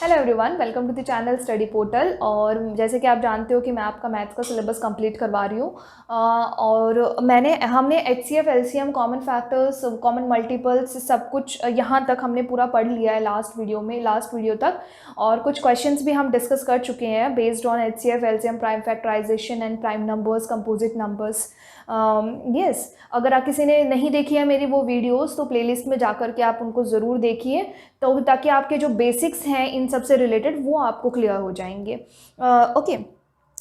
Hello everyone, welcome to the channel study portal. और जैसे कि आप जानते हो कि मैं आपका मैथ्स का सिलेबस कंप्लीट करवा रही हूँ और हमने HCF, LCM, common factors, common multiples सब कुछ यहाँ तक हमने पूरा पढ़ लिया है लास्ट वीडियो तक। और कुछ क्वेश्चंस भी हम डिस्कस कर चुके हैं based on HCF, LCM, prime factorization and prime numbers, composite numbers. Yes, अगर आप किसी ने नहीं देखी है मेरी वो वीडियोस तो प्लेलिस्ट में जाकर के आप उनको ज़रूर देखिए, तो ताकि आपके जो बेसिक्स हैं इन सब से रिलेटेड वो आपको क्लियर हो जाएंगे। Okay,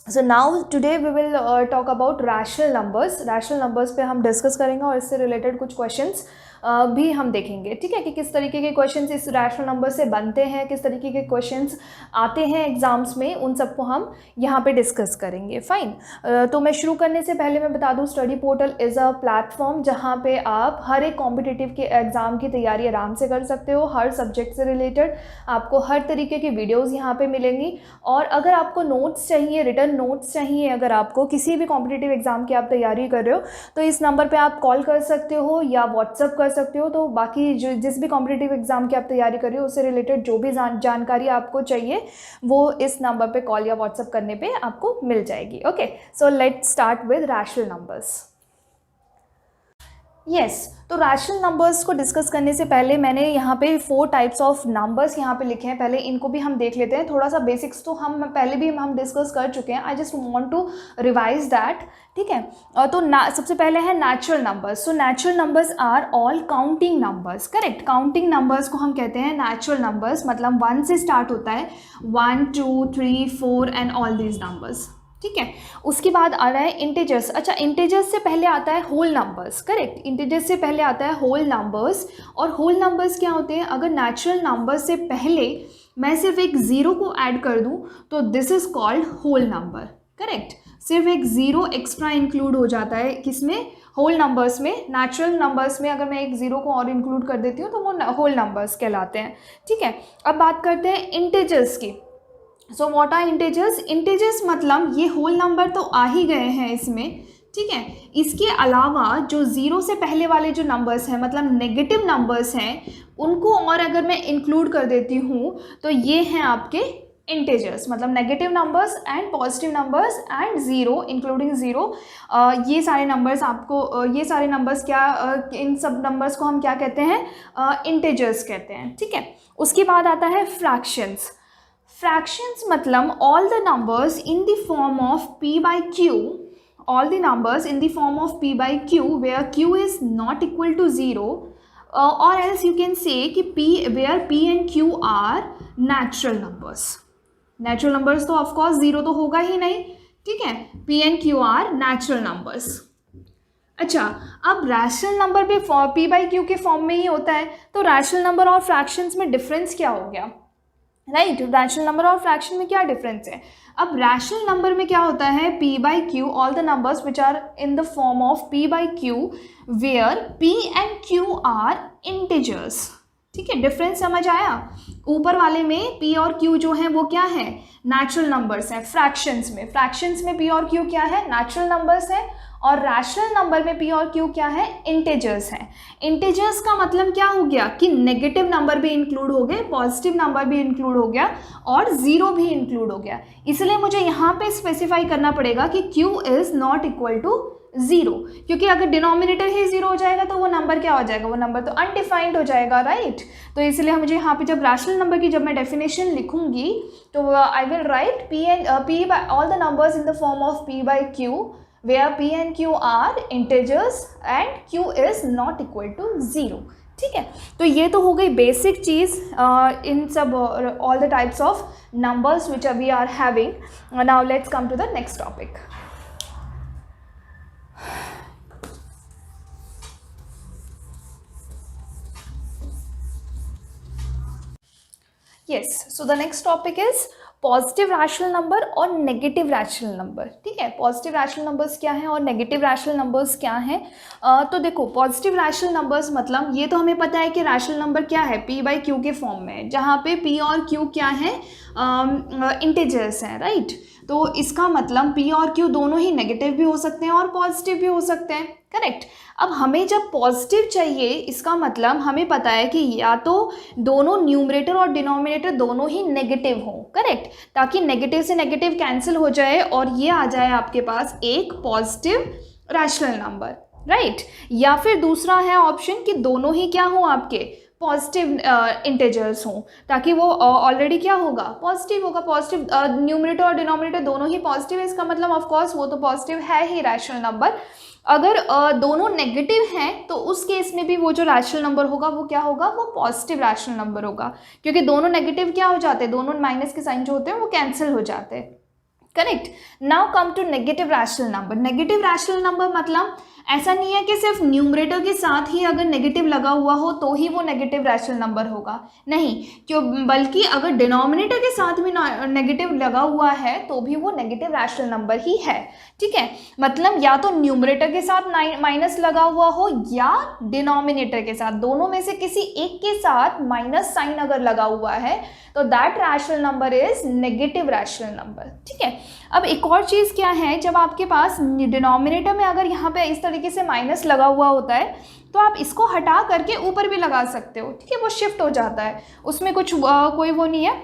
so now today we will talk about rational numbers पे हम डिस्कस करेंगे और इससे रिलेटेड कुछ क्वेश्चंस भी हम देखेंगे। ठीक है, कि किस तरीके के क्वेश्चंस इस रैशनल नंबर से बनते हैं, किस तरीके के क्वेश्चंस आते हैं एग्जाम्स में, उन सबको हम यहाँ पे डिस्कस करेंगे। फाइन, तो मैं शुरू करने से पहले मैं बता दूँ, study portal is a platform जहाँ पे आप हर एक कॉम्पिटिटिव के एग्ज़ाम की तैयारी आराम से कर सकते हो। हर सब्जेक्ट से रिलेटेड आपको हर तरीके की वीडियोज़ यहाँ पर मिलेंगी। और अगर आपको नोट्स चाहिए, रिटर्न नोट्स चाहिए, अगर आपको किसी भी कॉम्पिटिटिव एग्ज़ाम की आप तैयारी कर रहे हो तो इस नंबर पर आप कॉल कर सकते हो या व्हाट्सअप कर सकते हो। तो बाकी जो जिस भी कॉम्पिटिटिव एग्जाम की आप तैयारी कर रहे हो उससे रिलेटेड जो भी जानकारी आपको चाहिए वो इस नंबर पे कॉल या व्हाट्सएप करने पे आपको मिल जाएगी। Okay, so let's start with rational numbers. Yes, तो रैशनल नंबर्स को डिस्कस करने से पहले मैंने यहाँ पे 4 टाइप्स ऑफ नंबर्स यहाँ पे लिखे हैं। पहले इनको भी हम देख लेते हैं। थोड़ा सा बेसिक्स तो हम पहले भी हम डिस्कस कर चुके हैं। I just want to revise that. ठीक है, तो सबसे पहले है natural numbers. So natural numbers are all counting numbers. Correct, counting numbers को हम कहते हैं नेचुरल नंबर्स। मतलब 1 से स्टार्ट होता है, 1, 2, 3, 4 एंड ऑल दीज नंबर्स। ठीक है, उसके बाद आ रहा है इंटीजर्स। अच्छा, इंटीजर्स से पहले आता है होल नंबर्स। करेक्ट, इंटीजर्स से पहले आता है होल नंबर्स। और होल नंबर्स क्या होते हैं? अगर नेचुरल नंबर्स से पहले मैं सिर्फ एक ज़ीरो को ऐड कर दूं तो this is called whole number. Correct, सिर्फ एक ज़ीरो एक्स्ट्रा इंक्लूड हो जाता है किसमें? होल नंबर्स में। नेचुरल नंबर्स में अगर मैं एक ज़ीरो को और इंक्लूड कर देती हूँ तो वो होल नंबर्स कहलाते हैं। ठीक है, अब बात करते हैं इंटीजर्स की। So what are integers? Integers मतलब ये होल नंबर तो आ ही गए हैं इसमें। ठीक है, इसके अलावा जो ज़ीरो से पहले वाले जो नंबर्स हैं, मतलब नेगेटिव नंबर्स हैं, उनको और अगर मैं इंक्लूड कर देती हूँ तो ये हैं आपके इंटीजर्स। मतलब negative numbers and positive numbers and zero including zero. ये सारे नंबर्स आपको ये सारे नंबर्स क्या इन सब नंबर्स को हम क्या कहते हैं? इंटीजर्स कहते हैं। ठीक है, उसके बाद आता है फ्रैक्शंस। फ्रैक्शंस मतलब all the numbers in the form of p by q, all the numbers in the form of p by q where q is not equal to 0, or else you can say कि where p and q are natural numbers. Natural numbers तो of course 0 तो होगा ही नहीं। ठीक है, p and q are natural numbers. अच्छा, अब rational number भी p by q के फॉर्म में ही होता है, तो रैशनल नंबर और फ्रैक्शंस में डिफरेंस क्या हो गया? राइट, रैशनल नंबर और फ्रैक्शन में क्या डिफरेंस है? अब रैशनल नंबर में क्या होता है? p by q, all the numbers which are in the form of p by q where p and q are integers. ठीक है, डिफरेंस समझ आया? ऊपर वाले में p और q जो है वो क्या है? नेचुरल नंबर्स हैं। फ्रैक्शंस में p और q क्या है? नेचुरल नंबर्स हैं। और रैशनल नंबर में p और q क्या है? इंटीजर्स हैं। इंटीजर्स का मतलब क्या हो गया कि नेगेटिव नंबर भी इंक्लूड हो गए, पॉजिटिव नंबर भी इंक्लूड हो गया और ज़ीरो भी इंक्लूड हो गया। इसलिए मुझे यहाँ पे स्पेसिफाई करना पड़ेगा कि q is not equal to 0, क्योंकि अगर डिनोमिनेटर ही 0 हो जाएगा तो वो नंबर क्या हो जाएगा? वो नंबर तो अनडिफाइंड हो जाएगा। राइट, तो इसलिए मुझे यहाँ पे जब रैशनल नंबर की जब मैं डेफिनेशन लिखूंगी तो I will write p by all the numbers in the form of p by q where p and q are integers and q is not equal to 0. ठीक है, तो ये तो हो गई बेसिक चीज़ इन सब all the types of numbers which we are having. Now let's come to the next topic. Yes, so the next topic is positive rational number और नेगेटिव रैशनल नंबर. ठीक है, पॉजिटिव रैशनल नंबर्स क्या हैं और negative rational numbers क्या हैं? तो देखो, पॉजिटिव रैशनल नंबर्स मतलब ये तो हमें पता है कि रैशनल नंबर क्या है? p बाई क्यू के फॉर्म में, जहाँ पे p और q क्या है? इंटीजर्स हैं. राइट, तो इसका मतलब p और q दोनों ही नेगेटिव भी हो सकते हैं और पॉजिटिव भी हो सकते हैं. करेक्ट। अब हमें जब पॉजिटिव चाहिए, इसका मतलब हमें पता है कि या तो दोनों न्यूमरेटर और डिनोमिनेटर दोनों ही नेगेटिव हों, करेक्ट, ताकि नेगेटिव से नेगेटिव कैंसिल हो जाए और ये आ जाए आपके पास एक पॉजिटिव रैशनल नंबर, राइट। या फिर दूसरा है ऑप्शन कि दोनों ही क्या हों, आपके पॉजिटिव इंटेजर्स हों, ताकि वो ऑलरेडी क्या होगा, पॉजिटिव होगा। पॉजिटिव न्यूमरेटर और डिनोमिनेटर दोनों ही पॉजिटिव है, इसका मतलब ऑफ कोर्स वो तो पॉजिटिव है ही रैशनल नंबर। अगर दोनों नेगेटिव हैं तो उस केस में भी वो जो रैशनल नंबर होगा वो क्या होगा, वो पॉजिटिव रैशनल नंबर होगा, क्योंकि दोनों नेगेटिव क्या हो जाते हैं, दोनों माइनस के साइन जो होते हैं वो कैंसिल हो जाते हैं, correct. Now come to negative rational number. Negative rational number मतलब ऐसा नहीं है कि सिर्फ न्यूमरेटर के साथ ही अगर नेगेटिव लगा हुआ हो तो ही वो नेगेटिव रैशनल नंबर होगा, नहीं, क्यों, बल्कि अगर डिनोमिनेटर के साथ भी नेगेटिव लगा हुआ है तो भी वो नेगेटिव रैशनल नंबर ही है, ठीक है। मतलब या तो न्यूमरेटर के साथ माइनस लगा हुआ हो या डिनोमिनेटर के साथ, दोनों में से किसी एक के साथ माइनस साइन अगर लगा हुआ है तो that rational number is negative rational number, ठीक है। अब एक और चीज़ क्या है, जब आपके पास डिनोमिनेटर में अगर यहाँ पे इस तरीके से माइनस लगा हुआ होता है तो आप इसको हटा करके ऊपर भी लगा सकते हो, ठीक है, वो शिफ्ट हो जाता है, उसमें कुछ कोई वो नहीं है,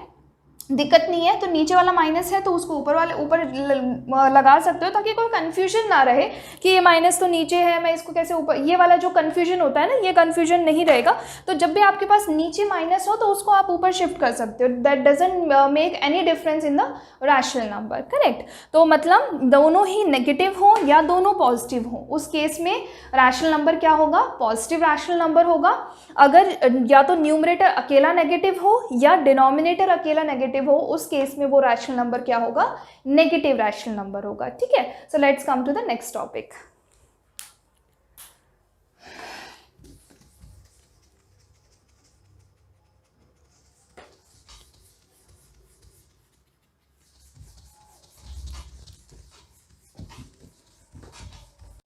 दिक्कत नहीं है। तो नीचे वाला माइनस है तो उसको ऊपर लगा सकते हो, ताकि कोई कंफ्यूजन ना रहे कि ये माइनस तो नीचे है, मैं इसको कैसे ऊपर, ये वाला जो कंफ्यूजन होता है ना, ये कंफ्यूजन नहीं रहेगा। तो जब भी आपके पास नीचे माइनस हो तो उसको आप ऊपर शिफ्ट कर सकते हो, that doesn't make any difference in the rational number, correct. तो मतलब दोनों ही नेगेटिव हो या दोनों पॉजिटिव हो, उस केस में रैशनल नंबर क्या होगा, पॉजिटिव रैशनल नंबर होगा। अगर या तो न्यूमरेटर अकेला नेगेटिव हो या डिनोमिनेटर अकेला नेगेटिव हो, उस केस में वो रैशनल नंबर क्या होगा, नेगेटिव रैशनल नंबर होगा, ठीक है। So let's come to the next topic.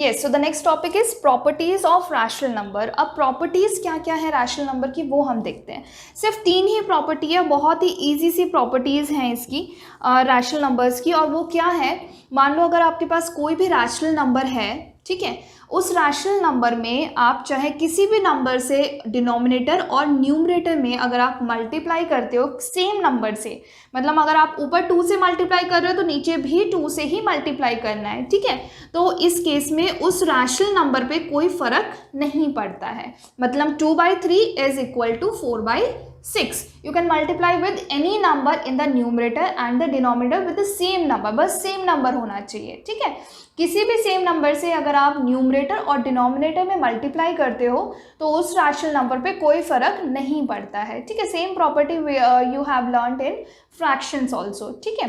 Yes, so the next topic is properties of rational number. अब प्रॉपर्टीज क्या क्या है रैशनल नंबर की वो हम देखते हैं। सिर्फ 3 ही प्रॉपर्टी है, बहुत ही इजी सी प्रॉपर्टीज हैं इसकी रैशनल नंबर्स की। और वो क्या है, मान लो अगर आपके पास कोई भी रैशनल नंबर है, ठीक है, उस रैशनल नंबर में आप चाहे किसी भी नंबर से डिनोमिनेटर और न्यूमरेटर में अगर आप मल्टीप्लाई करते हो सेम नंबर से, मतलब अगर आप ऊपर 2 से मल्टीप्लाई कर रहे हो तो नीचे भी 2 से ही मल्टीप्लाई करना है, ठीक है। तो इस केस में उस रैशनल नंबर पे कोई फर्क नहीं पड़ता है, मतलब 2/3 is equal to 4/6। You can multiply with any number in the numerator and the denominator with the same number, बस सेम नंबर होना चाहिए, ठीक है। किसी भी सेम नंबर से अगर आप न्यूमरेटर और डिनोमिनेटर में मल्टीप्लाई करते हो तो उस रैशनल नंबर पे कोई फर्क नहीं पड़ता है, ठीक है। Same property you have learned in fractions also, ठीक है।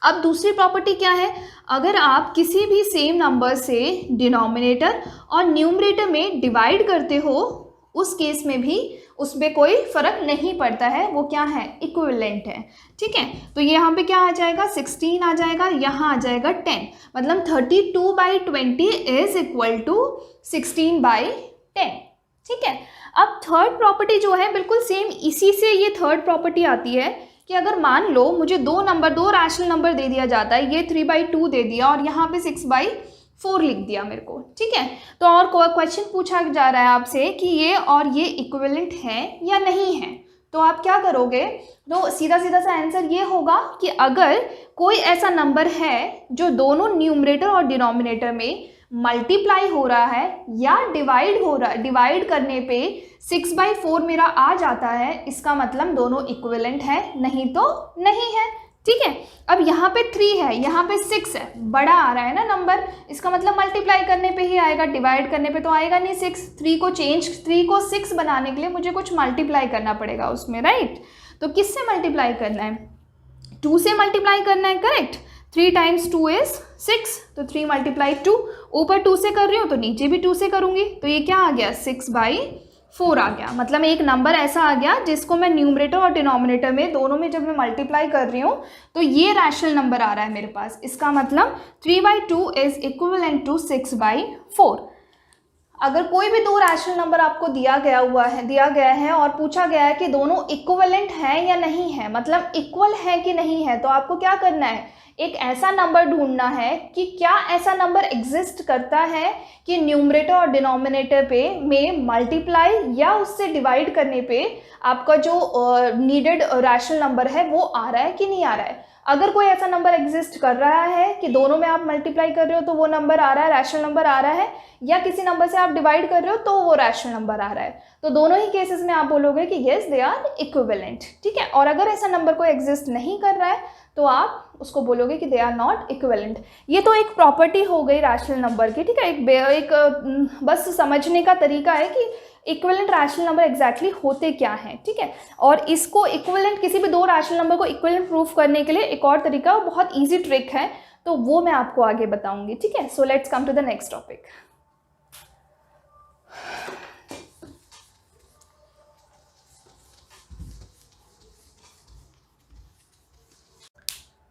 अब दूसरी प्रॉपर्टी क्या है, अगर आप किसी भी सेम नंबर से डिनोमिनेटर और न्यूमरेटर में डिवाइड करते हो, उस केस में भी उसमें कोई फर्क नहीं पड़ता है, वो क्या है, इक्विवेलेंट है, ठीक है। तो ये यहाँ पे क्या आ जाएगा, 16 आ जाएगा, यहाँ आ जाएगा 10, मतलब 32/20 इज इक्वल टू 16/10, ठीक है। अब थर्ड प्रॉपर्टी जो है बिल्कुल सेम इसी से ये थर्ड प्रॉपर्टी आती है कि अगर मान लो मुझे दो रैशनल नंबर दे दिया जाता है, ये 3/2 दे दिया और यहाँ पे 6/4 लिख दिया मेरे को, ठीक है। तो और क्वेश्चन पूछा जा रहा है आपसे कि ये और ये इक्विवेलेंट है या नहीं है, तो आप क्या करोगे, तो सीधा सा आंसर ये होगा कि अगर कोई ऐसा नंबर है जो दोनों न्यूमरेटर और डिनोमिनेटर में मल्टीप्लाई हो रहा है या डिवाइड करने पे 6/4 मेरा आ जाता है, इसका मतलब दोनों इक्विवेलेंट है, नहीं तो नहीं है, ठीक है। अब यहाँ पे 3 है, यहाँ पे 6 है, बड़ा आ रहा है ना नंबर, इसका मतलब मल्टीप्लाई करने पे ही आएगा, डिवाइड करने पे तो आएगा नहीं 6। 3 को 6 बनाने के लिए मुझे कुछ मल्टीप्लाई करना पड़ेगा उसमें, राइट। तो किससे मल्टीप्लाई करना है, 2 से मल्टीप्लाई करना है, करेक्ट। 3 × 2 इज 6, तो 3 × 2, ऊपर 2 से कर रही हूँ तो नीचे भी 2 से करूँगी, तो ये क्या आ गया, 6/4 आ गया। मतलब एक नंबर ऐसा आ गया जिसको मैं न्यूमरेटर और डिनोमिनेटर में दोनों में जब मैं मल्टीप्लाई कर रही हूँ तो ये रैशनल नंबर आ रहा है मेरे पास, इसका मतलब 3/2 इज इक्विवेलेंट टू 6/4। अगर कोई भी 2 रैशनल नंबर आपको दिया गया है और पूछा गया है कि दोनों इक्विवेलेंट हैं या नहीं है, मतलब इक्वल है कि नहीं है, तो आपको क्या करना है, एक ऐसा नंबर ढूंढना है कि क्या ऐसा नंबर एग्जिस्ट करता है कि न्यूमरेटर और डिनोमिनेटर पे में मल्टीप्लाई या उससे डिवाइड करने पे आपका जो नीडेड रैशनल नंबर है वो आ रहा है कि नहीं आ रहा है। अगर कोई ऐसा नंबर एग्जिस्ट कर रहा है कि दोनों में आप मल्टीप्लाई कर रहे हो तो वो नंबर आ रहा है, रैशनल नंबर आ रहा है, या किसी नंबर से आप डिवाइड कर रहे हो तो वो रैशनल नंबर आ रहा है, तो दोनों ही केसेस में आप बोलोगे कि येस दे आर इक्विवेलेंट, ठीक है। और अगर ऐसा नंबर कोई एग्जिस्ट नहीं कर रहा है तो आप उसको बोलोगे कि दे आर नॉट इक्विवेलेंट। ये तो एक प्रॉपर्टी हो गई रैशनल नंबर की, ठीक है। एक बस समझने का तरीका है कि इक्विवेलेंट रैशनल नंबर एग्जैक्टली होते क्या हैं, ठीक है। और इसको इक्विवेलेंट, किसी भी दो रैशनल नंबर को इक्विवेलेंट प्रूफ करने के लिए एक और तरीका, बहुत ईजी ट्रिक है, तो वो मैं आपको आगे बताऊंगी, ठीक है। So let's come to the next topic.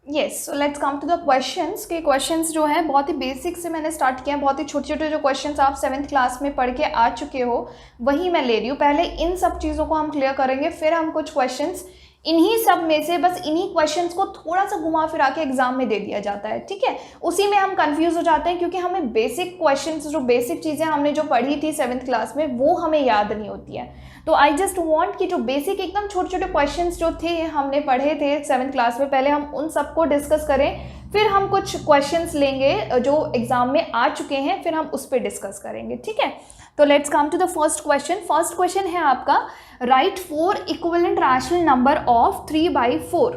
Yes, so let's come to the questions. के क्वेश्चंस जो हैं बहुत ही बेसिक से मैंने स्टार्ट किया, बहुत ही छोटे छोटे जो क्वेश्चंस आप 7th क्लास में पढ़ के आ चुके हो वही मैं ले रही हूँ। पहले इन सब चीज़ों को हम क्लियर करेंगे, फिर हम कुछ क्वेश्चंस इन्हीं सब में से बस इन्हीं क्वेश्चंस को थोड़ा सा घुमा फिरा के एग्जाम में दे दिया जाता है, ठीक है। उसी में हम कंफ्यूज हो जाते हैं क्योंकि हमें बेसिक क्वेश्चंस, जो बेसिक चीज़ें हमने जो पढ़ी थी 7th क्लास में वो हमें याद नहीं होती है। तो आई जस्ट वांट कि जो बेसिक एकदम छोटे छोटे क्वेश्चंस जो थे हमने पढ़े थे 7th क्लास में, पहले हम उन सबको डिस्कस करें, फिर हम कुछ क्वेश्चंस लेंगे जो एग्जाम में आ चुके हैं, फिर हम उस पर डिस्कस करेंगे, ठीक है। तो let's come to the first question. First question है आपका, write 4 equivalent rational number of 3/4।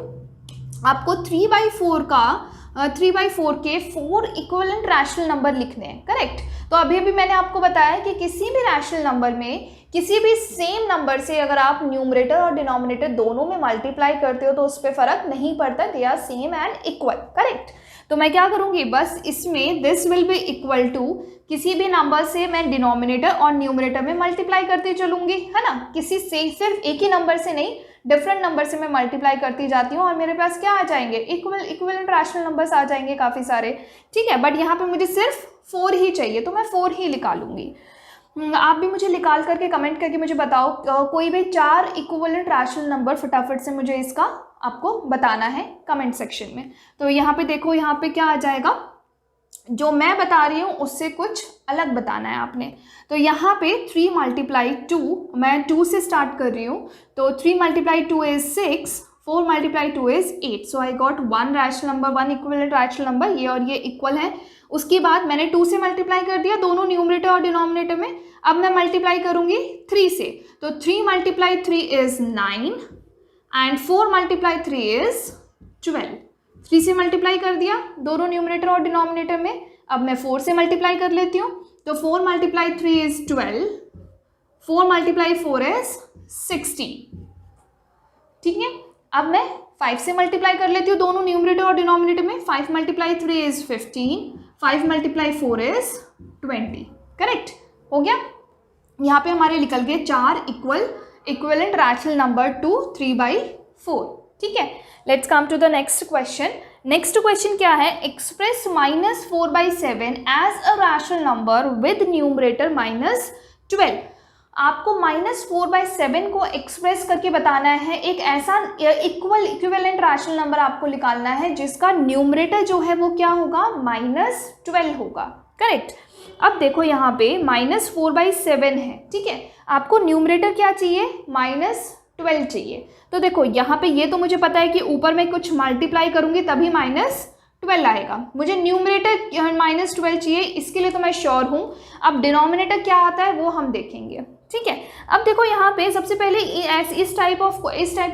आपको 3/4 के 4 इक्विवेलेंट रैशनल नंबर लिखने हैं, करेक्ट। तो अभी भी मैंने आपको बताया कि किसी भी रैशनल नंबर में किसी भी सेम नंबर से अगर आप न्यूमरेटर और डिनोमिनेटर दोनों में मल्टीप्लाई करते हो तो उस पर फर्क नहीं पड़ता, they are same and equal, correct. तो मैं क्या करूँगी, बस इसमें this will be equal to किसी भी नंबर से मैं डिनोमिनेटर और न्यूमरेटर में मल्टीप्लाई करती चलूँगी, है ना। किसी से सिर्फ एक ही नंबर से नहीं, डिफरेंट नंबर से मैं मल्टीप्लाई करती जाती हूँ और मेरे पास क्या आ जाएंगे, इक्विवेलेंट रैशनल नंबर्स आ जाएंगे काफ़ी सारे, ठीक है। बट यहाँ पे मुझे सिर्फ 4 ही चाहिए तो मैं 4 ही निकालूंगी। आप भी मुझे निकाल करके कमेंट करके मुझे बताओ कोई भी 4 इक्विवेलेंट रैशनल नंबर, फटाफट से मुझे इसका आपको बताना है कमेंट सेक्शन में। तो यहाँ पे देखो, यहाँ पे क्या आ जाएगा, जो मैं बता रही हूँ उससे कुछ अलग बताना है आपने। तो यहाँ पे 3 × 2, मैं 2 से स्टार्ट कर रही हूँ, तो 3 × 2 is 6, 4 × 2 is 8। So I got 1 rational number, 1 equivalent rational number, ये और ये इक्वल है। उसके बाद मैंने 2 से मल्टीप्लाई कर दिया दोनों न्यूमरेटर और डिनोमिनेटर में। अब मैं मल्टीप्लाई करूँगी 3 से, तो 3 × 3 इज 9 एंड 4 × 3 इज 12। 3 से मल्टीप्लाई कर दिया दोनों न्यूमरेटर और डिनोमिनेटर में। अब मैं 4 से मल्टीप्लाई कर लेती हूँ, तो 4 × 3 इज 12, 4 × 4 इज 16, ठीक है। अब मैं 5 से मल्टीप्लाई कर लेती हूँ दोनों न्यूमरेटर और डिनोमिनेटर में। 5 × 3 इज 15, 5 × 4 इज 20, करेक्ट हो गया। यहाँ पे हमारे निकल गए 4 इक्विवेलेंट रैशनल नंबर टू 3/4, ठीक है। Let's come to the next question. Next question क्या है, express -4/7 as a rational number with numerator -12। आपको -4/7 को एक्सप्रेस करके बताना है, एक ऐसा इक्विवेलेंट रैशनल नंबर आपको निकालना है जिसका न्यूमरेटर जो है वो क्या होगा, -12 होगा, करेक्ट। अब देखो यहाँ पे -4/7 है, ठीक है। आपको न्यूमरेटर क्या चाहिए, -12 चाहिए। तो देखो यहाँ पे ये तो मुझे पता है कि ऊपर मैं कुछ मल्टीप्लाई करूँगी तभी -12 आएगा। मुझे न्यूमरेटर -12 चाहिए, इसके लिए तो मैं श्योर हूँ। अब डिनोमिनेटर क्या आता है वो हम देखेंगे, ठीक है। अब देखो यहाँ पे सबसे पहले इस टाइप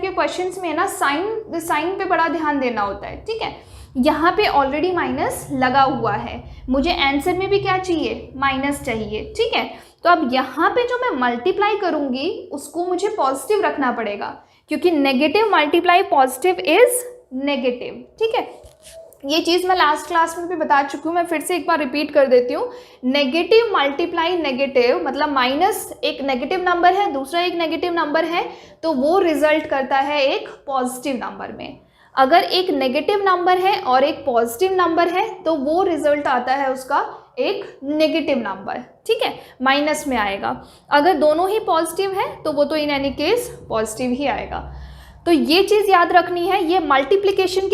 के क्वेश्चंस में ना साइन पे बड़ा ध्यान देना होता है, ठीक है। यहाँ पे ऑलरेडी माइनस लगा हुआ है, मुझे आंसर में भी क्या चाहिए, माइनस चाहिए, ठीक है। तो अब यहाँ पे जो मैं मल्टीप्लाई करूँगी उसको मुझे पॉजिटिव रखना पड़ेगा, क्योंकि negative multiply positive is negative, ठीक है। ये चीज़ मैं लास्ट क्लास में भी बता चुकी हूँ, मैं फिर से एक बार रिपीट कर देती हूँ। नेगेटिव मल्टीप्लाई नेगेटिव, मतलब माइनस एक नेगेटिव नंबर है, दूसरा एक नेगेटिव नंबर है, तो वो रिजल्ट करता है एक पॉजिटिव नंबर में। अगर एक नेगेटिव नंबर है और एक पॉजिटिव नंबर है तो वो रिजल्ट आता है उसका एक नेगेटिव नंबर, ठीक है, माइनस में आएगा। अगर दोनों ही पॉजिटिव है तो वो तो इन एनी केस पॉजिटिव ही आएगा। तो ये चीज़ याद रखनी है। ये मल्टीप्लिकेशन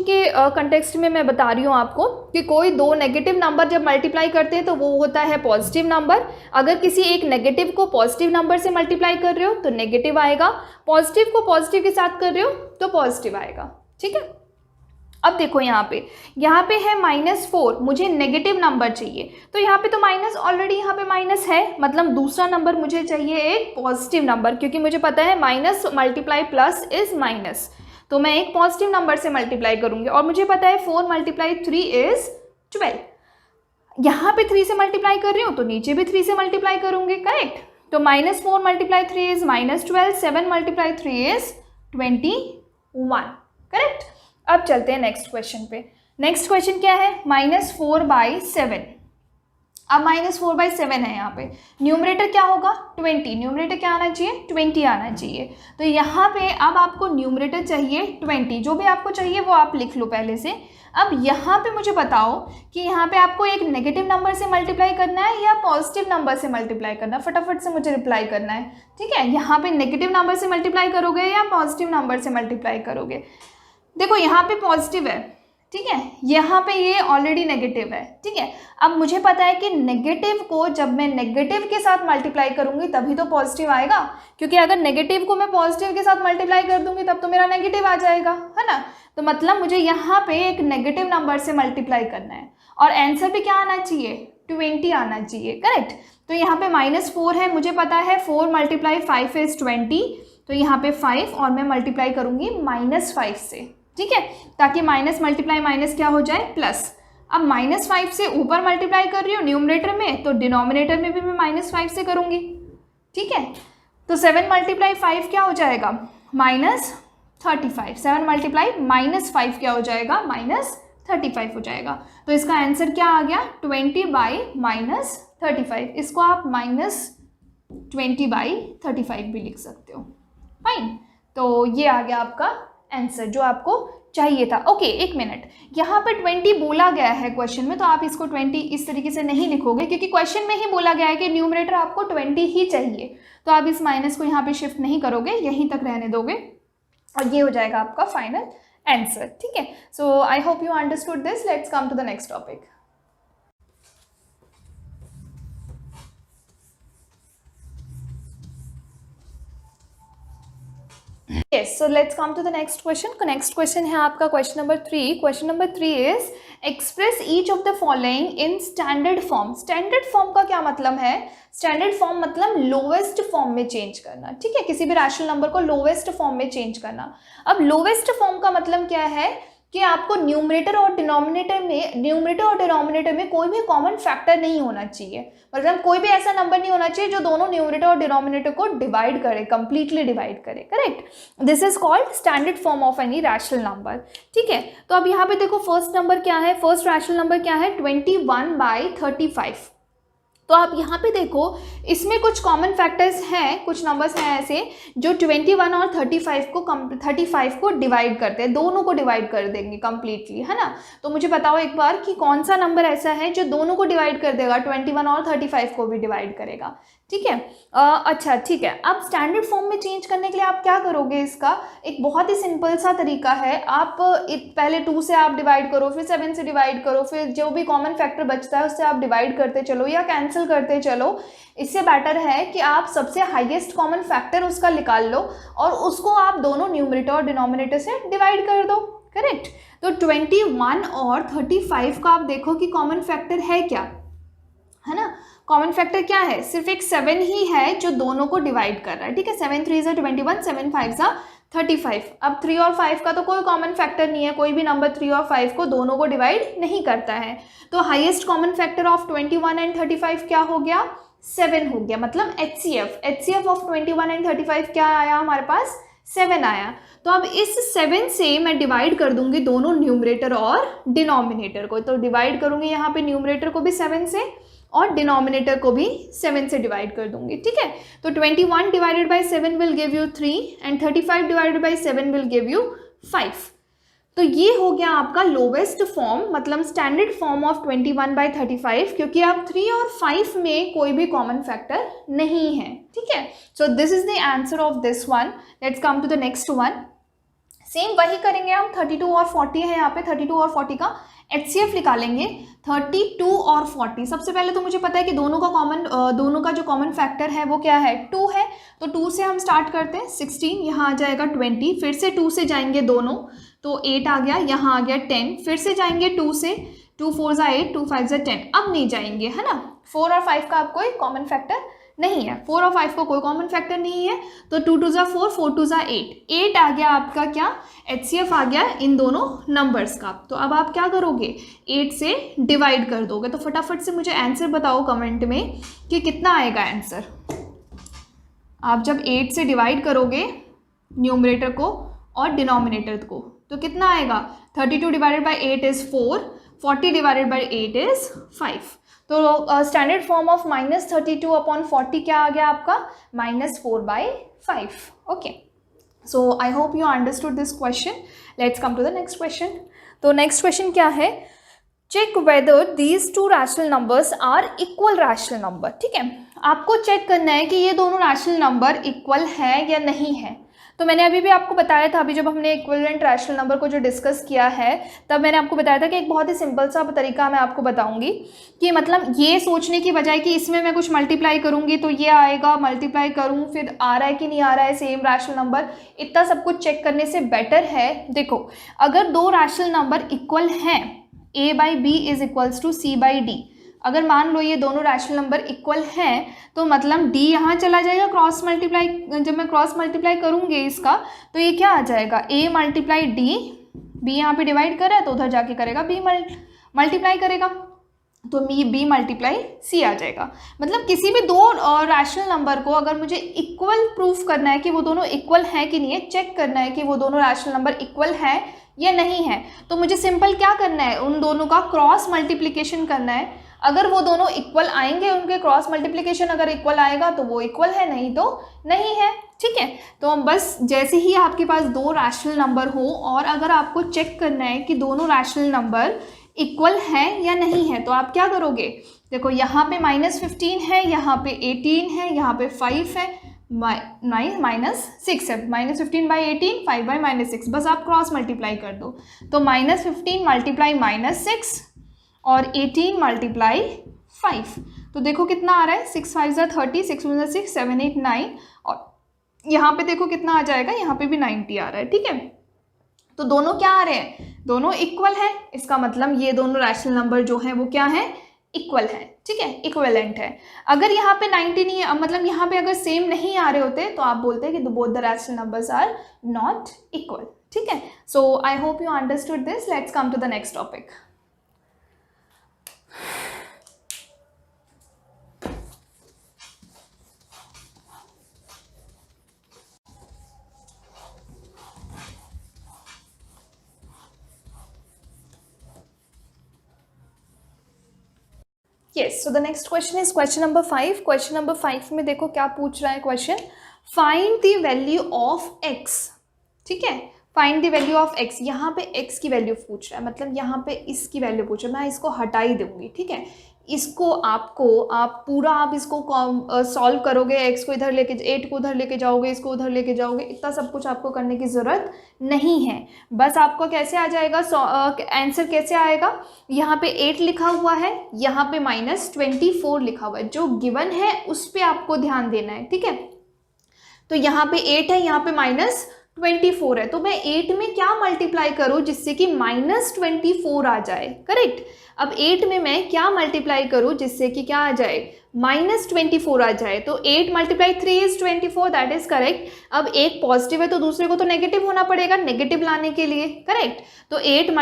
के कंटेक्स्ट में मैं बता रही हूँ आपको कि कोई दो नेगेटिव नंबर जब मल्टीप्लाई करते हैं तो वो होता है पॉजिटिव नंबर। अगर किसी एक नेगेटिव को पॉजिटिव नंबर से मल्टीप्लाई कर रहे हो तो नेगेटिव आएगा, पॉजिटिव को पॉजिटिव के साथ कर रहे हो तो पॉजिटिव आएगा। ठीक है, अब देखो यहाँ पे है -4, मुझे नेगेटिव नंबर चाहिए, तो यहाँ पे तो माइनस, ऑलरेडी यहाँ पे माइनस है, मतलब दूसरा नंबर मुझे चाहिए एक पॉजिटिव नंबर, क्योंकि मुझे पता है minus multiply plus is minus, तो मैं एक पॉजिटिव नंबर से मल्टीप्लाई करूँगी। और मुझे पता है 4 × 3 इज 12, यहाँ पे 3 से मल्टीप्लाई कर रही हूँ तो नीचे भी 3 से मल्टीप्लाई करूँगी, करेक्ट। तो -4 × 3 इज -12, 7 × 3 इज 21, करेक्ट। अब चलते हैं नेक्स्ट क्वेश्चन पे। नेक्स्ट क्वेश्चन क्या है, -4/7। अब -4/7 है, यहाँ पे न्यूमरेटर क्या होगा 20, न्यूमरेटर क्या आना चाहिए 20 आना चाहिए। तो यहाँ पे अब आपको न्यूमरेटर चाहिए 20, जो भी आपको चाहिए वो आप लिख लो पहले से। अब यहाँ पे मुझे बताओ कि यहाँ पे आपको एक नेगेटिव नंबर से मल्टीप्लाई करना है या पॉजिटिव नंबर से मल्टीप्लाई करना है, फटाफट से मुझे रिप्लाई करना है। ठीक है, यहाँ पे नेगेटिव नंबर से मल्टीप्लाई करोगे या पॉजिटिव नंबर से मल्टीप्लाई करोगे। देखो यहाँ पे पॉजिटिव है, ठीक है, यहाँ पे ये ऑलरेडी नेगेटिव है। ठीक है, अब मुझे पता है कि नेगेटिव को जब मैं नेगेटिव के साथ मल्टीप्लाई करूंगी तभी तो पॉजिटिव आएगा, क्योंकि अगर नेगेटिव को मैं पॉजिटिव के साथ मल्टीप्लाई कर दूंगी तब तो मेरा नेगेटिव आ जाएगा, है ना। तो मतलब मुझे यहाँ पे एक नेगेटिव नंबर से मल्टीप्लाई करना है और आंसर भी क्या आना चाहिए 20 आना चाहिए, करेक्ट। तो यहाँ पे -4 है, मुझे पता है 4 × 5 इज 20, तो यहाँ पे 5 और मैं मल्टीप्लाई करूंगी -5 से, ठीक है, ताकि माइनस मल्टीप्लाई माइनस क्या हो जाए प्लस। अब -5 से ऊपर मल्टीप्लाई कर रही हूँ न्यूमरेटर में, तो डिनोमिनेटर में भी मैं -5 से करूँगी। ठीक है, तो 7 × 5 क्या हो जाएगा -35, 7 × -5 क्या हो जाएगा -35 हो जाएगा। तो इसका आंसर क्या आ गया 20/-35, इसको आप -20/35 भी लिख सकते हो, फाइन। तो ये आ गया आपका आंसर जो आपको चाहिए था। ओके, एक मिनट, यहाँ पर 20 बोला गया है क्वेश्चन में, तो आप इसको 20 इस तरीके से नहीं लिखोगे, क्योंकि क्वेश्चन में ही बोला गया है कि न्यूमरेटर आपको 20 ही चाहिए, तो आप इस माइनस को यहाँ पे शिफ्ट नहीं करोगे, यहीं तक रहने दोगे और ये हो जाएगा आपका फाइनल आंसर। ठीक है, so I hope you understood this. Let's come to the next topic. Yes, so let's come to the next question. Next question है आपका question number 3. Question number 3 is express each of the following in standard form. Standard form का क्या मतलब है? Standard form मतलब lowest form में change करना, ठीक है, किसी भी rational number को lowest form में change करना। अब lowest form का मतलब क्या है कि आपको न्यूमरेटर और डिनोमिनेटर में कोई भी कॉमन फैक्टर नहीं होना चाहिए, मतलब कोई भी ऐसा नंबर नहीं होना चाहिए जो दोनों न्यूमरेटर और डिनोमिनेटर को डिवाइड करे, कंप्लीटली डिवाइड करे, correct. This is called standard form of any rational number. ठीक है, तो अब यहाँ पे देखो फर्स्ट नंबर क्या है, फर्स्ट रैशनल नंबर क्या है 21/35। तो आप यहाँ पे देखो इसमें कुछ कॉमन फैक्टर्स हैं, कुछ नंबर्स हैं ऐसे जो 21 और 35 को डिवाइड करते हैं, दोनों को डिवाइड कर देंगे कम्प्लीटली, है ना। तो मुझे बताओ एक बार कि कौन सा नंबर ऐसा है जो दोनों को डिवाइड कर देगा, 21 और 35 को भी डिवाइड करेगा। ठीक है, अच्छा ठीक है। अब स्टैंडर्ड फॉर्म में चेंज करने के लिए आप क्या करोगे, इसका एक बहुत ही सिंपल सा तरीका है। आप पहले 2 से आप डिवाइड करो, फिर 7 से डिवाइड करो, फिर जो भी कॉमन फैक्टर बचता है उससे आप डिवाइड करते चलो या कैंसिल करते चलो। इससे बेटर है कि आप सबसे हाईएस्ट कॉमन फैक्टर उसका निकाल लो और उसको आप दोनों न्यूमरेटर और डिनोमिनेटर से डिवाइड कर दो, करेक्ट। तो 21 और 35 का आप देखो कि कॉमन फैक्टर है क्या, है ना। कॉमन फैक्टर क्या है, सिर्फ एक 7 ही है जो दोनों को डिवाइड कर रहा है। ठीक है, 7 3 = 21, 7 5 = 35। अब 3 और 5 का तो कोई कॉमन फैक्टर नहीं है, कोई भी नंबर 3 और 5 को दोनों को डिवाइड नहीं करता है। तो highest common factor of 21 and 35 क्या हो गया 7 हो गया, मतलब HCF ऑफ 21 एंड 35 क्या आया हमारे पास 7 आया। तो अब इस 7 से मैं डिवाइड कर दूंगी दोनों न्यूमरेटर और डिनोमिनेटर को। तो डिवाइड करूंगी यहाँ पे न्यूमरेटर को भी 7 से और डिनोमिनेटर को भी 7 से डिवाइड कर दूंगी। ठीक है, तो 21 / 7 will give you 3 and 35 / 7 will give you 5। तो ये हो गया आपका लोवेस्ट फॉर्म, मतलब स्टैंडर्ड फॉर्म ऑफ 21/35, क्योंकि आप 3 और 5 में कोई भी कॉमन फैक्टर नहीं है, ठीक है। So this is the answer of this one. Let's come to the next one. Same वही करेंगे हम, 32 और 40 है यहाँ पे, 32 और 40 का HCF निकालेंगे। 32 और 40, सबसे पहले तो मुझे पता है कि दोनों का जो कॉमन फैक्टर है वो क्या है, 2 है, तो 2 से हम स्टार्ट करते हैं। 16 यहाँ आ जाएगा 20, फिर से 2 से जाएंगे दोनों, तो 8 आ गया, यहाँ आ गया 10, फिर से जाएंगे 2 से, 2 4 ज़ा 8, 2 5 ज़ा 10, अब नहीं जाएंगे, है ना। 4 और 5 का आपको एक कॉमन फैक्टर नहीं है, 4 और 5 को कोई कॉमन फैक्टर नहीं है, तो 2 2 ज़ा 4, 4 2 ज़ा 8, 8 आ गया आपका क्या, HCF आ गया इन दोनों नंबर्स का। तो अब आप क्या करोगे, 8 से डिवाइड कर दोगे। तो फटाफट से मुझे आंसर बताओ कमेंट में कि कितना आएगा आंसर। आप जब 8 से डिवाइड करोगे न्यूमरेटर को और डिनोमिनेटर को, तो कितना आएगा, 32 divided by 8 is 4, 40 divided by 8 is 5। तो स्टैंडर्ड फॉर्म ऑफ -32 अपॉन 40 क्या आ गया आपका, -4/5। Okay, so I hope you understood this question. Let's come to the next question. तो नेक्स्ट क्वेश्चन क्या है, check whether these two rational numbers are equal rational number. ठीक है, आपको चेक करना है कि ये दोनों रैशनल नंबर इक्वल है या नहीं है। तो मैंने अभी भी आपको बताया था, अभी जब हमने इक्विवेलेंट रैशनल नंबर को जो डिस्कस किया है, तब मैंने आपको बताया था कि एक बहुत ही सिंपल सा तरीका मैं आपको बताऊंगी कि मतलब ये सोचने की बजाय कि इसमें मैं कुछ मल्टीप्लाई करूंगी तो ये आएगा, मल्टीप्लाई करूं फिर आ रहा है कि नहीं आ रहा है सेम रैशनल नंबर, इतना सब कुछ चेक करने से बेटर है, देखो अगर दो रैशनल नंबर इक्वल हैं, a/b is equals to c/d, अगर मान लो ये दोनों रैशनल नंबर इक्वल हैं तो मतलब d यहाँ चला जाएगा क्रॉस मल्टीप्लाई, जब मैं क्रॉस मल्टीप्लाई करूँगी इसका तो ये क्या आ जाएगा, a मल्टीप्लाई d, b यहाँ पे डिवाइड कर रहा है तो उधर जाके करेगा b मल्टीप्लाई करेगा तो b मल्टीप्लाई c आ जाएगा। मतलब किसी भी दो रैशनल नंबर को अगर मुझे इक्वल प्रूफ करना है कि वो दोनों इक्वल हैं कि नहीं है, चेक करना है कि वो दोनों रैशनल नंबर इक्वल है या नहीं है, तो मुझे सिंपल क्या करना है, उन दोनों का क्रॉस मल्टीप्लिकेशन करना है। अगर वो दोनों इक्वल आएंगे, उनके क्रॉस मल्टीप्लिकेशन अगर इक्वल आएगा तो वो इक्वल है, नहीं तो नहीं है। ठीक है, तो हम बस जैसे ही आपके पास दो रैशनल नंबर हो और अगर आपको चेक करना है कि दोनों रैशनल नंबर इक्वल है या नहीं है, तो आप क्या करोगे, देखो यहाँ पे -15 है, यहाँ पे 18 है, यहाँ पे 5 है, -6 है, -15/18, 5/-6, बस आप क्रॉस मल्टीप्लाई कर दो। तो -15 मल्टीप्लाई -6 और 18 मल्टीप्लाई 5, तो देखो कितना आ रहा है, 6 5 ज़ा 30, 6 1 ज़ा 6, 7 8 9, और यहाँ पे देखो कितना आ जाएगा, यहाँ पे भी 90 आ रहा है। ठीक है, तो दोनों क्या आ रहे हैं, दोनों इक्वल है, इसका मतलब ये दोनों रैशनल नंबर जो हैं वो क्या है, इक्वल है। ठीक है, इक्विवेलेंट है। अगर यहाँ पे 90 नहीं है, मतलब यहाँ पे अगर सेम नहीं आ रहे होते तो आप बोलते हैं कि both the rational numbers are not equal. ठीक है, so I hope you understood this. Let's come to the next topic. Yes, so the next question is question number 5. Question number 5 में देखो क्या पूछ रहा है question, find the value of x। ठीक है, find the value of x, यहाँ पे x की वैल्यू पूछ रहा है, मतलब यहाँ पे इसकी वैल्यू पूछ रहा है, मैं इसको हटा ही दूंगी। ठीक है, इसको आप इसको सॉल्व करोगे, x को इधर लेके, 8 को उधर लेके जाओगे, इसको उधर लेके जाओगे, इतना सब कुछ आपको करने की ज़रूरत नहीं है। बस आपको कैसे आ जाएगा आंसर, कैसे आएगा, यहाँ पे 8 लिखा हुआ है, यहाँ पे -24 लिखा हुआ है, जो गिवन है उस पर आपको ध्यान देना है। ठीक है, तो यहाँ पे 8 है, यहाँ पे -24 है, तो मैं 8 में क्या मल्टीप्लाई करूँ जिससे कि -24 आ जाए, करेक्ट। अब 8 में मैं क्या मल्टीप्लाई करूँ जिससे कि क्या आ जाए, -24 आ जाए, तो 8 × 3 इज 24, दैट इज करेक्ट। अब एक पॉजिटिव है तो दूसरे को तो नेगेटिव होना पड़ेगा, नेगेटिव लाने के लिए, करेक्ट। तो 8 ×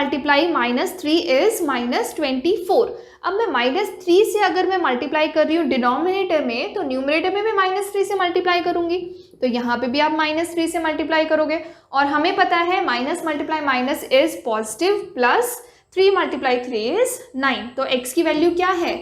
-3 इज -24। अब मैं -3 से अगर मैं मल्टीप्लाई कर रही हूँ डिनोमिनेटर में, तो न्यूमरेटर में भी -3 से मल्टीप्लाई करूंगी, तो यहाँ पे भी आप -3 से मल्टीप्लाई करोगे, और हमें पता है minus multiply minus is positive, plus 3 × 3 is 9, तो x की वैल्यू क्या है,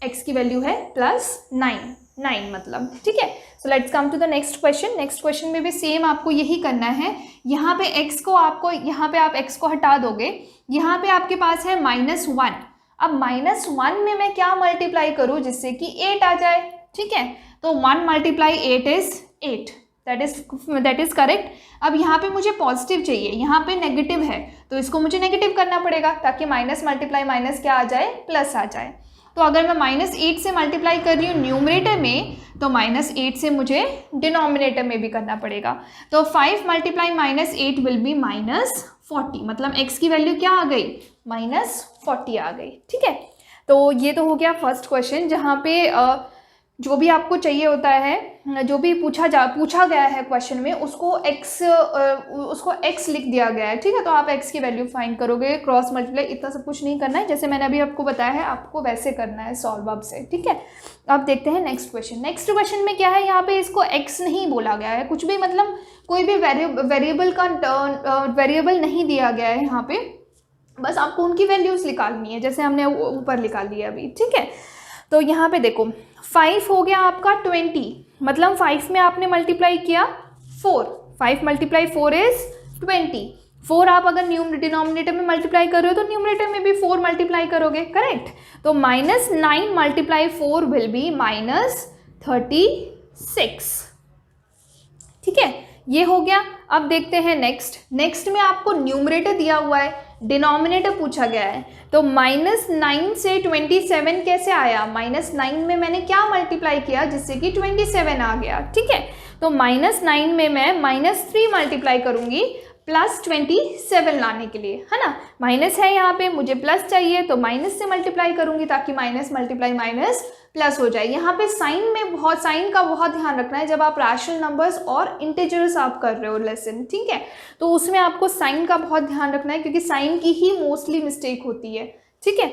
x की वैल्यू है +9। 9 मतलब, ठीक है। So let's come to the next question. Next question में भी सेम आपको यही करना है। यहाँ पे x को आपको, यहाँ पे आप x को हटा दोगे, यहाँ पे आपके पास है -1। अब -1 में मैं क्या मल्टीप्लाई करूँ जिससे कि 8 आ जाए, ठीक है। तो 1 × 8 इज 8, दैट इज करेक्ट। अब यहाँ पे मुझे पॉजिटिव चाहिए, यहाँ पे नेगेटिव है, तो इसको मुझे नेगेटिव करना पड़ेगा ताकि माइनस मल्टीप्लाई माइनस क्या आ जाए, प्लस आ जाए। तो अगर मैं -8 से मल्टीप्लाई कर रही हूँ न्यूमरेटर में, तो -8 से मुझे डिनोमिनेटर में भी करना पड़ेगा। तो 5 × -8 विल बी -40, मतलब x की वैल्यू क्या आ गई, -40 आ गई, ठीक है। तो ये तो हो गया फर्स्ट क्वेश्चन, जहाँ पे जो भी आपको चाहिए होता है, जो भी पूछा गया है क्वेश्चन में, उसको x लिख दिया गया है, ठीक है। तो आप x की वैल्यू फाइंड करोगे, क्रॉस मल्टीप्लाई, इतना सब कुछ नहीं करना है, जैसे मैंने अभी आपको बताया है, आपको वैसे करना है सॉल्व अब से, ठीक है। अब देखते हैं नेक्स्ट क्वेश्चन। नेक्स्ट क्वेश्चन में क्या है, यहाँ पे इसको x नहीं बोला गया है, कुछ भी मतलब कोई भी वेरिएबल नहीं दिया गया है यहाँ पे, बस आपको उनकी वैल्यूज निकालनी है, जैसे हमने ऊपर निकाल लिया अभी, ठीक है। तो यहाँ पे देखो 5 हो गया आपका 20, मतलब 5 में आपने मल्टीप्लाई किया 4, 5 × 4 इज 20। 4 आप अगर डिनोमिनेटर में मल्टीप्लाई कर रहे हो तो न्यूमरेटर में भी 4 मल्टीप्लाई करोगे, करेक्ट। तो -9 × 4 विल बी -36, ठीक है, ये हो गया। अब देखते हैं नेक्स्ट में आपको न्यूमरेटर दिया हुआ है, डिनोमिनेटर पूछा गया है। तो -9 से 27 कैसे आया, -9 में मैंने क्या मल्टीप्लाई किया जिससे कि 27 आ गया, ठीक है। तो -9 में मैं -3 मल्टीप्लाई करूंगी +27 लाने के लिए, है ना। माइनस है यहाँ पे, मुझे प्लस चाहिए, तो माइनस से मल्टीप्लाई करूंगी ताकि माइनस मल्टीप्लाई माइनस प्लस हो जाए। यहाँ पे साइन का बहुत ध्यान रखना है जब आप रैशनल नंबर्स और इंटीजर्स आप कर रहे हो लेसन, ठीक है। तो उसमें आपको साइन का बहुत ध्यान रखना है, क्योंकि साइन की ही मोस्टली मिस्टेक होती है, ठीक है।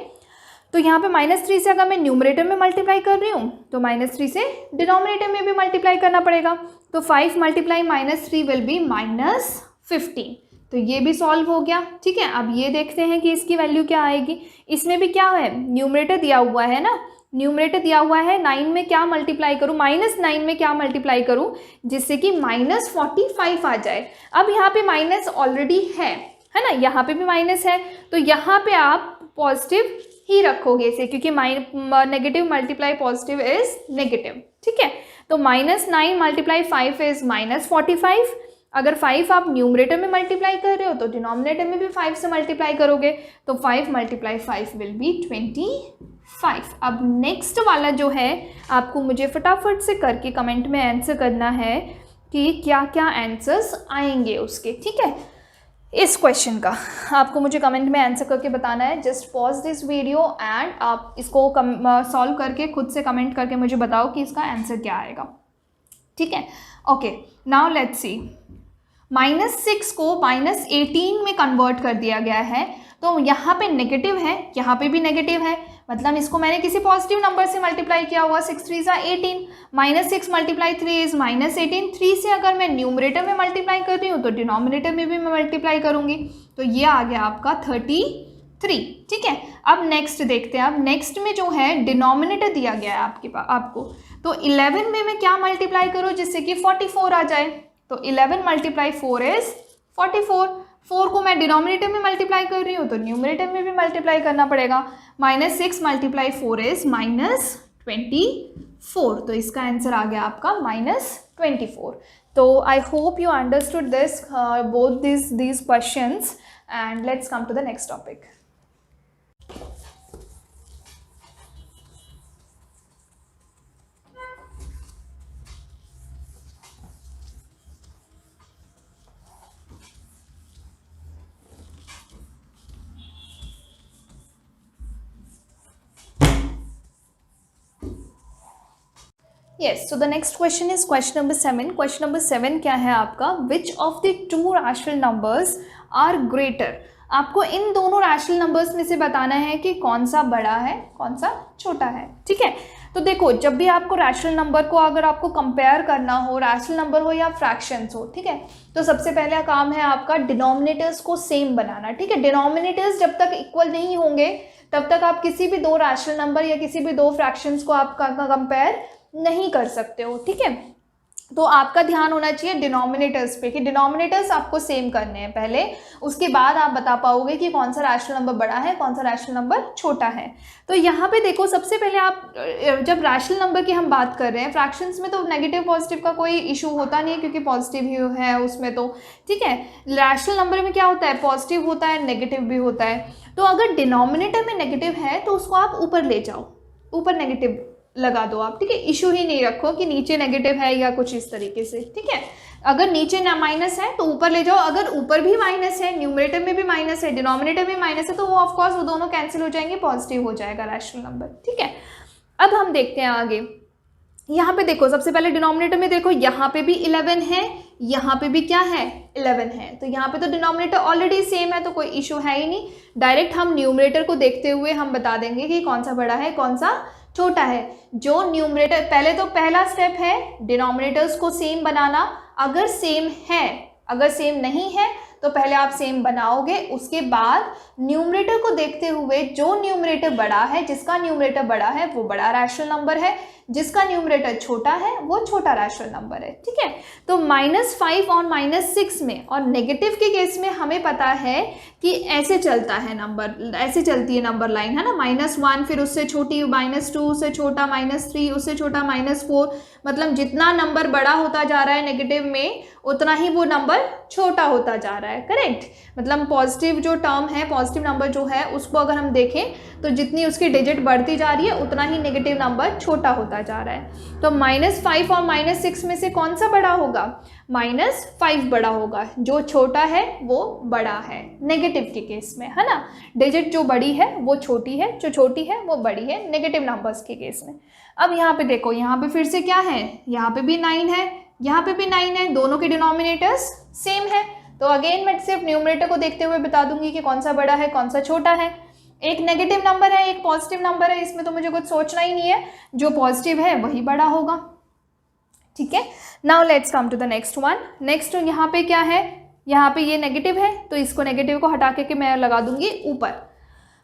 तो यहाँ पे -3 से अगर मैं न्यूमरेटर में मल्टीप्लाई कर रही हूँ तो -3 से डिनोमिनेटर में भी मल्टीप्लाई करना पड़ेगा। तो 5 × -3 विल बी -15, तो ये भी सॉल्व हो गया, ठीक है। अब ये देखते हैं कि इसकी वैल्यू क्या आएगी। इसमें भी क्या है, न्यूमरेटर दिया हुआ है ना, न्यूमरेटर दिया हुआ है, 9 में क्या मल्टीप्लाई करूँ, -9 में क्या मल्टीप्लाई करूँ जिससे कि -45 आ जाए। अब यहाँ पे माइनस ऑलरेडी है ना, यहाँ पे भी माइनस है, तो यहाँ पे आप पॉजिटिव ही रखोगे इसे, क्योंकि negative multiply positive is negative, ठीक है। तो -9 × 5 इज -45। अगर 5 आप न्यूमरेटर में मल्टीप्लाई कर रहे हो तो डिनोमिनेटर में भी 5 से मल्टीप्लाई करोगे, तो 5 × 5 विल बी 25। अब नेक्स्ट वाला जो है आपको मुझे फटाफट से करके कमेंट में आंसर करना है कि क्या क्या आंसर्स आएंगे उसके, ठीक है। इस क्वेश्चन का आपको मुझे कमेंट में आंसर करके बताना है। Just pause this video and आप इसको सॉल्व करके खुद से कमेंट करके मुझे बताओ कि इसका आंसर क्या आएगा, ठीक है। Okay, now let's see. -6 को -18 में कन्वर्ट कर दिया गया है, तो यहाँ पे नेगेटिव है, यहाँ पे भी नेगेटिव है, मतलब इसको मैंने किसी पॉजिटिव नंबर से मल्टीप्लाई किया हुआ। 6 × 3 = 18, -6 × 3 इज -18। 3 से अगर मैं न्यूमरेटर में मल्टीप्लाई कर रही हूँ तो डिनोमिनेटर में भी मैं मल्टीप्लाई करूँगी, तो ये आ गया आपका 33, ठीक है। अब नेक्स्ट देखते हैं। अब नेक्स्ट में जो है डिनोमिनेटर दिया गया है आपको, तो 11 में मैं क्या मल्टीप्लाई करूँ जिससे कि 44 आ जाए। तो 11 × 4 इज 44। 4 को मैं डिनोमिनेटर में मल्टीप्लाई कर रही हूँ तो न्यूमरेटर में भी मल्टीप्लाई करना पड़ेगा। -6 × 4 इज -24, तो इसका आंसर आ गया आपका -24। तो I hope you understood this both these questions and let's come to the next topic. Yes, so the next question is question number 7. Question number 7 क्या है आपका, which of the two rational numbers are greater? आपको इन दोनों rational numbers में से बताना है कि कौन सा बड़ा है कौन सा छोटा है, ठीक है। तो देखो, जब भी आपको रैशनल नंबर को अगर आपको कंपेयर करना हो, रैशनल नंबर हो या फ्रैक्शंस हो, ठीक है, तो सबसे पहला काम है आपका डिनोमिनेटर्स को सेम बनाना, ठीक है। डिनोमिनेटर्स जब तक इक्वल नहीं होंगे तब तक आप किसी भी दो रैशनल नंबर या किसी भी दो फ्रैक्शंस को आप कंपेयर नहीं कर सकते हो, ठीक है। तो आपका ध्यान होना चाहिए डिनोमिनेटर्स पे कि डिनोमिनेटर्स आपको सेम करने हैं पहले, उसके बाद आप बता पाओगे कि कौन सा रैशनल नंबर बड़ा है, कौन सा रैशनल नंबर छोटा है। तो यहाँ पे देखो, सबसे पहले आप जब रैशनल नंबर की हम बात कर रहे हैं, फ्रैक्शंस में तो नेगेटिव पॉजिटिव का कोई इशू होता नहीं है क्योंकि पॉजिटिव ही है उसमें, तो ठीक है। रैशनल नंबर में क्या होता है, पॉजिटिव होता है, नेगेटिव भी होता है। तो अगर डिनोमिनेटर में नेगेटिव है तो उसको आप ऊपर ले जाओ, ऊपर नेगेटिव लगा दो आप, ठीक है। इशू ही नहीं रखो कि नीचे नेगेटिव है या कुछ इस तरीके से, ठीक है। अगर नीचे ना माइनस है तो ऊपर ले जाओ, अगर ऊपर भी माइनस है, न्यूमरेटर में भी माइनस है, डिनोमिनेटर में माइनस है, तो वो ऑफकोर्स वो दोनों कैंसिल हो जाएंगे, पॉजिटिव हो जाएगा रैशनल नंबर, ठीक है। अब हम देखते हैं आगे। यहाँ पे देखो, सबसे पहले डिनोमिनेटर में देखो, यहाँ पे भी 11 है, यहाँ पे भी क्या है 11 है, तो यहाँ पे तो डिनोमिनेटर ऑलरेडी सेम है तो कोई इशू है ही नहीं। डायरेक्ट हम न्यूमरेटर को देखते हुए हम बता देंगे कि कौन सा बड़ा है कौन सा छोटा है। जो न्यूमरेटर, पहले तो पहला स्टेप है डिनोमिनेटर्स को सेम बनाना। अगर सेम है, अगर सेम नहीं है तो पहले आप सेम बनाओगे, उसके बाद न्यूमरेटर को देखते हुए जो न्यूमरेटर बड़ा है, जिसका न्यूमरेटर बड़ा है वो बड़ा रैशनल नंबर है, जिसका न्यूमरेटर छोटा है वो छोटा रैशनल नंबर है, ठीक है। तो -5 और -6 में और नेगेटिव के केस में हमें पता है कि ऐसे चलता है नंबर, ऐसे चलती है नंबर लाइन, है ना। -1 फिर उससे छोटी, -2 उससे छोटा, -3 उससे छोटा, -4, मतलब जितना नंबर बड़ा होता जा रहा है नेगेटिव में उतना ही वो नंबर छोटा होता जा रहा है, करेक्ट। मतलब पॉजिटिव जो टर्म है, पॉजिटिव नंबर जो है उसको अगर हम देखें तो जितनी उसकी डिजिट बढ़ती जा रही है उतना ही नेगेटिव नंबर छोटा होता जा रहा है। तो -5 और -6 में से कौन सा बड़ा होगा, -5 बड़ा होगा, जो छोटा है वो बड़ा है नेगेटिव के केस में, है ना। डिजिट जो बड़ी है वो छोटी है, जो छोटी है वो बड़ी है नेगेटिव नंबर्स के केस में। अब यहाँ पे देखो, यहाँ पे फिर से क्या है, यहाँ पे भी 9 है, यहाँ पे भी 9 है, दोनों के डिनोमिनेटर्स सेम है। तो अगेन मैं सिर्फ न्यूमरेटर को देखते हुए बता दूंगी कि कौन सा बड़ा है कौन सा छोटा है। एक नेगेटिव नंबर है, एक पॉजिटिव नंबर है, इसमें तो मुझे कुछ सोचना ही नहीं है, जो पॉजिटिव है वही बड़ा होगा, ठीक है। Now let's come to the next one. Next यहाँ पे क्या है, यहाँ पे ये नेगेटिव है तो इसको नेगेटिव को हटा के मैं लगा दूंगी ऊपर।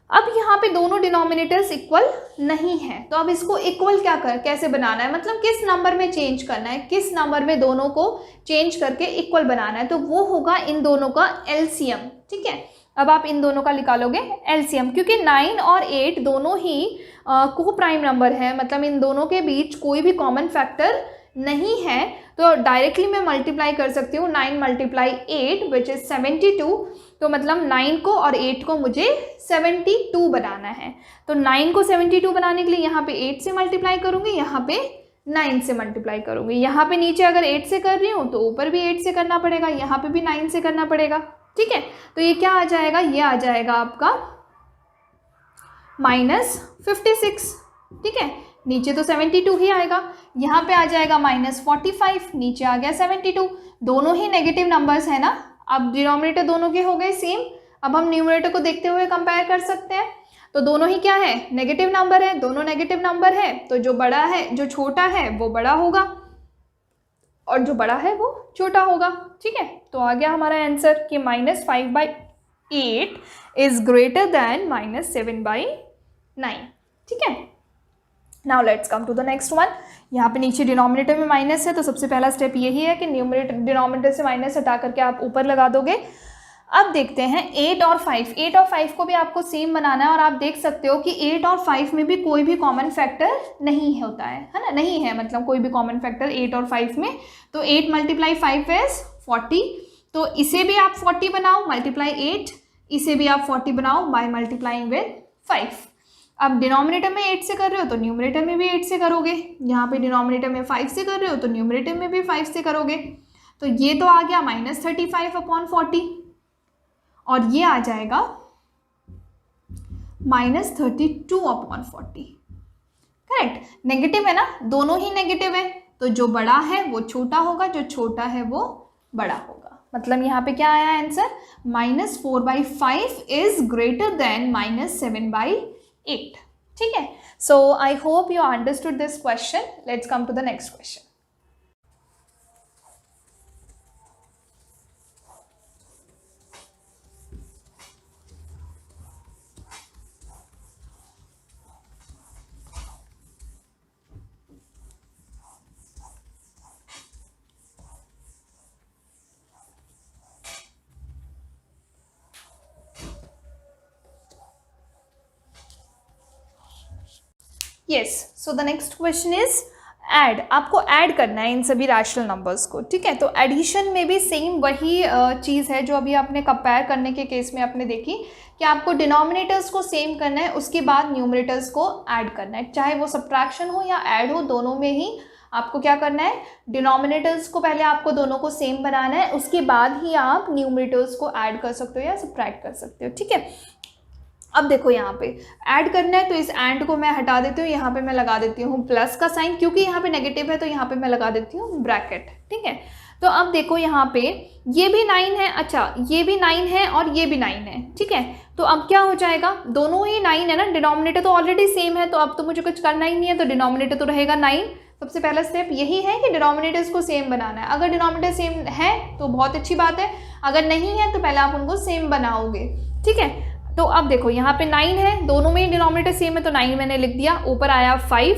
अब यहाँ पे दोनों डिनोमिनेटर्स इक्वल नहीं है, तो अब इसको इक्वल कैसे बनाना है, मतलब किस नंबर में चेंज करना है, किस नंबर में दोनों को चेंज करके इक्वल बनाना है, तो वो होगा इन दोनों का एलसीएम, ठीक है। अब आप इन दोनों का निकालोगे एलसीएम, क्योंकि 9 और 8 दोनों ही को प्राइम नंबर है, मतलब इन दोनों के बीच कोई भी कॉमन फैक्टर नहीं है, तो डायरेक्टली मैं मल्टीप्लाई कर सकती हूँ 9 × 8 विच इज 72। तो मतलब 9 को और 8 को मुझे 72 बनाना है, तो 9 को 72 बनाने के लिए यहाँ पे 8 से मल्टीप्लाई करूँगी, यहाँ पे 9 से मल्टीप्लाई करूँगी। यहाँ पे नीचे अगर 8 से कर रही हूँ तो ऊपर भी 8 से करना पड़ेगा, यहाँ पे भी 9 से करना पड़ेगा, ठीक है। तो ये क्या आ जाएगा, ये आ जाएगा आपका -56, ठीक है। नीचे तो 72 ही आएगा, यहाँ पे आ जाएगा -45, नीचे आ गया 72। दोनों ही नेगेटिव नंबर्स है ना, अब डिनोमिनेटर दोनों के हो गए सेम। अब हम न्यूमरेटर को देखते हुए कंपेयर कर सकते हैं, तो दोनों ही क्या है, नेगेटिव नंबर है, दोनों नेगेटिव नंबर है, तो जो बड़ा है, जो छोटा है वो बड़ा होगा और जो बड़ा है वो छोटा होगा, ठीक है। तो आ गया हमारा आंसर कि -5/8 इज ग्रेटर देन -7/9, ठीक है। Now let's come to the next one. यहाँ पे नीचे डिनोमिनेटर में माइनस है, तो सबसे पहला स्टेप यही है कि न्यूमरेटर डिनोमिनेटर से माइनस हटा करके आप ऊपर लगा दोगे। अब देखते हैं 8 और 5। 8 और 5 को भी आपको सेम बनाना है, और आप देख सकते हो कि 8 और 5 में भी कोई भी कॉमन फैक्टर नहीं होता है ना, नहीं है, मतलब कोई भी कॉमन फैक्टर 8 और 5 में। तो 8 × 5 इज 40, तो इसे भी आप 40 बनाओ, मल्टीप्लाई 8, इसे भी आप 40 बनाओ बाय मल्टीप्लाइंग विद 5। अब डिनोमिनेटर में 8 से कर रहे हो तो न्यूमरेटर में भी 8 से करोगे, यहाँ पे डिनोमिनेटर में 5 से कर रहे हो तो न्यूमरेटर में भी 5 से करोगे। तो ये तो आ गया -35/40, और ये आ जाएगा -32/40, करेक्ट। नेगेटिव है ना, दोनों ही नेगेटिव है, तो जो बड़ा है वो छोटा होगा, जो छोटा है वो बड़ा होगा। मतलब यहाँ पे क्या आया आंसर, -4/5 इज ग्रेटर देन -7/8, ठीक है। So I hope you understood this question. Let's come to the next question. Yes, so the next question is add. आपको ऐड करना है इन सभी रैशनल नंबर्स को, ठीक है। तो एडिशन में भी सेम वही चीज़ है जो अभी आपने कंपेयर करने के केस में आपने देखी कि आपको डिनोमिनेटर्स को सेम करना है, उसके बाद न्यूमरेटर्स को ऐड करना है, चाहे वो सब्ट्रैक्शन हो या ऐड हो, दोनों में ही आपको क्या करना है, डिनोमिनेटर्स को पहले आपको दोनों को सेम बनाना है, उसके बाद ही आप न्यूमरेटर्स को ऐड कर सकते हो या सब्ट्रैक्ट कर सकते हो, ठीक है। अब देखो यहाँ पे ऐड करना है तो इस एंड को मैं हटा देती हूँ, यहाँ पे मैं लगा देती हूँ प्लस का साइन, क्योंकि यहाँ पे नेगेटिव है तो यहाँ पे मैं लगा देती हूँ ब्रैकेट, ठीक है। तो अब देखो यहाँ पे ये भी 9 है, अच्छा ये भी 9 है और ये भी 9 है, ठीक है। तो अब क्या हो जाएगा, दोनों ही 9 है ना, डिनोमिनेटर तो ऑलरेडी सेम है, तो अब तो मुझे कुछ करना ही नहीं है, तो डिनोमिनेटर तो रहेगा 9। सबसे पहला स्टेप यही है कि डिनोमिनेटर्स को सेम बनाना है। अगर डिनोमिनेटर सेम है तो बहुत अच्छी बात है, अगर नहीं है तो पहले आप उनको सेम बनाओगे, ठीक है। तो अब देखो यहाँ पे 9 है, दोनों में ही डिनोमिनेटर सेम है, तो 9 मैंने लिख दिया, ऊपर आया 5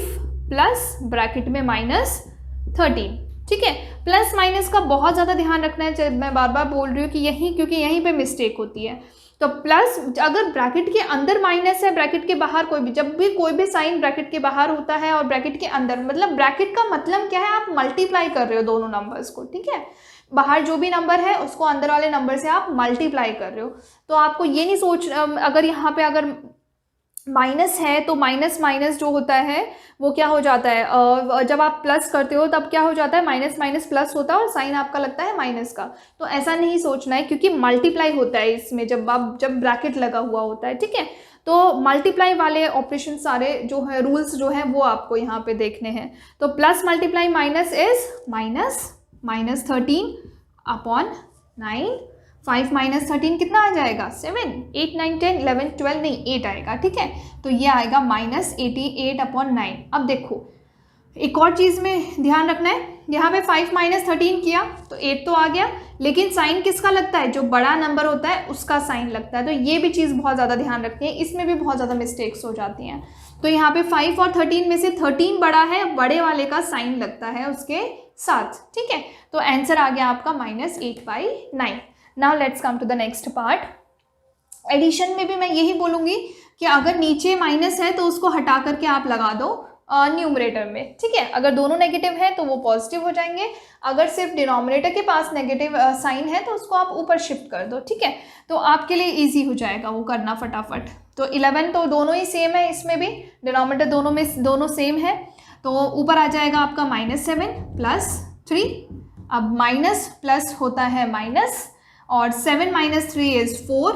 प्लस ब्रैकेट में -13, ठीक है। प्लस माइनस का बहुत ज़्यादा ध्यान रखना है, मैं बार बार बोल रही हूँ कि यहीं, क्योंकि यहीं पे मिस्टेक होती है। तो प्लस अगर ब्रैकेट के अंदर माइनस है, ब्रैकेट के बाहर कोई भी, जब भी कोई भी साइन ब्रैकेट के बाहर होता है और ब्रैकेट के अंदर, मतलब ब्रैकेट का मतलब क्या है, आप मल्टीप्लाई कर रहे हो दोनों नंबर्स को, ठीक है। बाहर जो भी नंबर है उसको अंदर वाले नंबर से आप मल्टीप्लाई कर रहे हो, तो आपको ये नहीं सोच, अगर यहाँ पे अगर माइनस है तो माइनस माइनस जो होता है वो क्या हो जाता है, जब आप प्लस करते हो तब क्या हो जाता है, माइनस माइनस प्लस होता है और साइन आपका लगता है माइनस का। तो ऐसा नहीं सोचना है, क्योंकि मल्टीप्लाई होता है इसमें जब ब्रैकेट लगा हुआ होता है, ठीक है। तो मल्टीप्लाई वाले ऑपरेशन सारे जो है, रूल्स जो हैं वो आपको यहाँ पे देखने हैं। तो plus multiply minus is -13 upon 9, 5 - 13 कितना आ जाएगा, 7, 8, 9, 10, 11, 12 नहीं 8 आएगा, ठीक है। तो ये आएगा -88 अपॉन 9। अब देखो एक और चीज़ में ध्यान रखना है, यहाँ पे 5 - 13 किया तो 8 तो आ गया, लेकिन साइन किसका लगता है, जो बड़ा नंबर होता है उसका साइन लगता है। तो ये भी चीज़ बहुत ज़्यादा ध्यान रखनी है, इसमें भी बहुत ज़्यादा मिस्टेक्स हो जाती हैं। तो यहाँ पे 5 और 13 में से 13 बड़ा है, बड़े वाले का साइन लगता है उसके साथ, ठीक है। तो आंसर आ गया आपका -8/9। Now let's come to the next part. Addition में भी मैं यही बोलूँगी कि अगर नीचे माइनस है तो उसको हटा करके आप लगा दो न्यूमरेटर में, ठीक है। अगर दोनों नेगेटिव हैं तो वो पॉजिटिव हो जाएंगे, अगर सिर्फ डिनोमिनेटर के पास नेगेटिव साइन है तो उसको आप ऊपर शिफ्ट कर दो, ठीक है। तो आपके लिए इजी हो जाएगा वो करना फटाफट। तो 11 तो दोनों ही सेम है, इसमें भी डिनोमिनेटर दोनों सेम है, तो ऊपर आ जाएगा आपका -7 + 3। अब माइनस प्लस होता है माइनस, और 7 - 3 इज 4,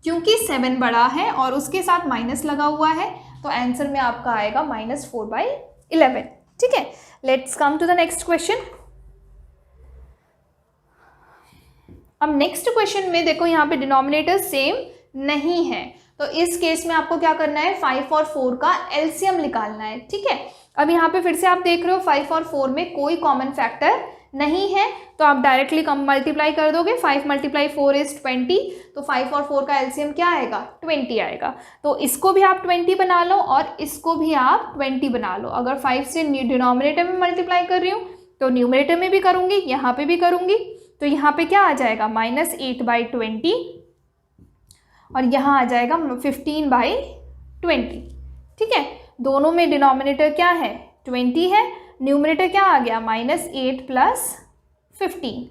क्योंकि 7 बड़ा है और उसके साथ माइनस लगा हुआ है, तो आंसर में आपका आएगा -4/11, ठीक है। Let's come to the next question. अब नेक्स्ट क्वेश्चन में देखो यहाँ पे डिनोमिनेटर सेम नहीं है, तो इस केस में आपको क्या करना है, 5 और 4 का एलसीएम निकालना है, ठीक है। अब यहाँ पे फिर से आप देख रहे हो 5 और 4 में कोई कॉमन फैक्टर नहीं है, तो आप डायरेक्टली मल्टीप्लाई कर दोगे। 5 × 4 इज 20, तो 5 और 4 का एलसीएम क्या आएगा, 20 आएगा। तो इसको भी आप 20 बना लो और इसको भी आप 20 बना लो। अगर 5 से डिनोमिनेटर में मल्टीप्लाई कर रही हूँ तो न्यूमरेटर में भी करूँगी, यहाँ पे भी करूँगी, तो यहाँ पे क्या आ जाएगा -8/20, और यहाँ आ जाएगा 15/20, ठीक है। दोनों में डिनोमिनेटर क्या है, 20 है, न्यूमरेटर क्या आ गया, -8 + 15,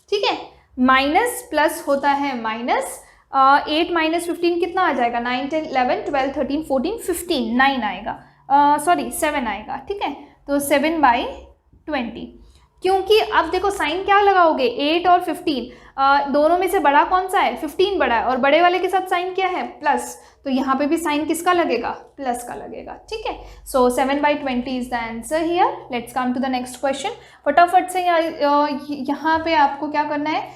ठीक है। माइनस प्लस होता है माइनस, 8 - 15 कितना आ जाएगा, 9, 10, 11, 12, 13, 14, 15, 9 आएगा, 7 आएगा, ठीक है। तो 7/20, क्योंकि अब देखो साइन क्या लगाओगे, 8 और 15, दोनों में से बड़ा कौन सा है, 15 बड़ा है, और बड़े वाले के साथ साइन क्या है, प्लस, तो यहाँ पे भी साइन किसका लगेगा, प्लस का लगेगा, ठीक है। So 7/20 is the answer here. Let's come to the next question. फटाफट से यहाँ पे आपको क्या करना है,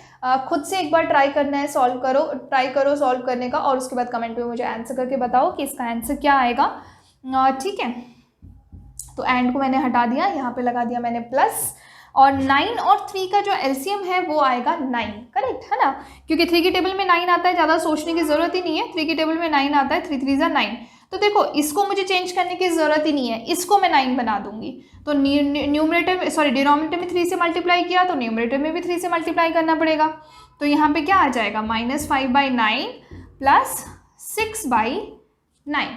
खुद से एक बार ट्राई करना है, ट्राई करो सॉल्व करने का, और उसके बाद कमेंट में मुझे आंसर करके बताओ कि इसका आंसर क्या आएगा, ठीक है। तो एंड को मैंने हटा दिया, यहाँ पे लगा दिया मैंने प्लस, और 9 और 3 का जो एलसीएम है वो आएगा 9, करेक्ट है ना, क्योंकि 3 की टेबल में 9 आता है, ज़्यादा सोचने की ज़रूरत ही नहीं है, 3 की टेबल में 9 आता है, 3 3 = 9। तो देखो इसको मुझे चेंज करने की ज़रूरत ही नहीं है, इसको मैं 9 बना दूंगी। तो न्यूमरेटर में डिनोमिनेटर में 3 से मल्टीप्लाई किया तो न्यूमरेटर में भी 3 से मल्टीप्लाई करना पड़ेगा। तो यहाँ पे क्या आ जाएगा, -5/9 + 6/9,